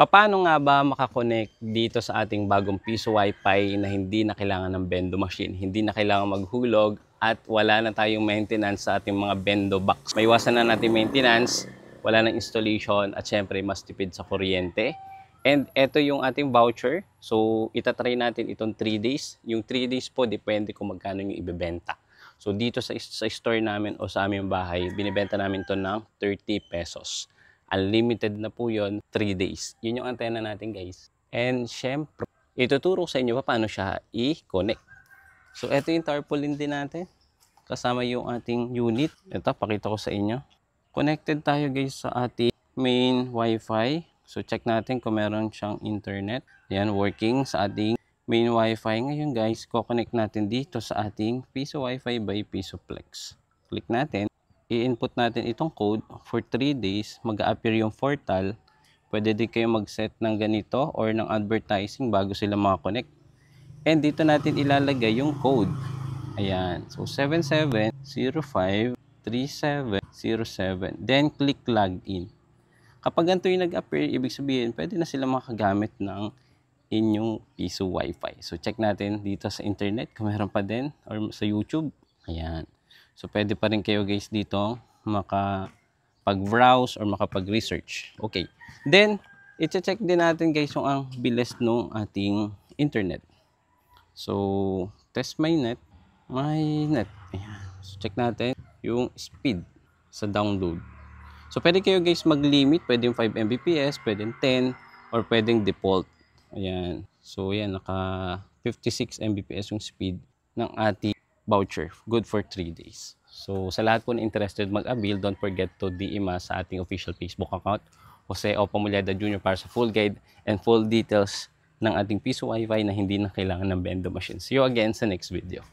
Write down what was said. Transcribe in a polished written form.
Paano nga ba makakonect dito sa ating bagong Piso Wi-Fi na hindi na kailangan ng Bendo machine, hindi na kailangan maghulog at wala na tayong maintenance sa ating mga Bendo box. May iwasan na natin maintenance, wala nang installation at syempre mas tipid sa kuryente. And ito yung ating voucher. So itatry natin itong 3 days. Yung 3 days po depende kung magkano yung ibebenta. So dito sa store namin o sa aming bahay, binibenta namin to ng 30 pesos. Unlimited na po yon 3 days. Yun yung antena natin guys. And syempre, ituturo sa inyo pa paano siya i-connect. So ito yung tarpaulin din natin. Kasama yung ating unit. Ito, pakita ko sa inyo. Connected tayo guys sa ating main Wi-Fi. So check natin kung meron siyang internet. Yan, working sa ating main Wi-Fi. Ngayon guys, ko-connect natin dito sa ating Piso Wi-Fi by Pisoplex. Click natin. I-input natin itong code for 3 days, mag-a-appear yung portal. Pwede din kayo mag-set ng ganito or ng advertising bago sila makakonect. And dito natin ilalagay yung code. Ayan. So, 77053707. Then, click login. Kapag ganito yung nag-appear, ibig sabihin, pwede na sila makagamit ng inyong Piso Wi-Fi. So, check natin dito sa internet kung meron pa din or sa YouTube. Ayan. So, pwede pa rin kayo guys dito makapag-browse or makapag-research. Okay. Then, i-check din natin guys yung ang bilis ng ating internet. So, test my net. Ayan. So, check natin yung speed sa download. So, pwede kayo guys mag-limit. Pwede yung 5 Mbps, pwede 10, or pwedeng default. Ayan. So, yan. Naka 56 Mbps yung speed ng ating voucher. Good for 3 days. So, sa lahat po na interested mag-avail, don't forget to DM us sa ating official Facebook account, Jose O. Pamuliada Jr. para sa full guide and full details ng ating Piso Wi-Fi na hindi na kailangan ng Bendo machine. See you again sa next video.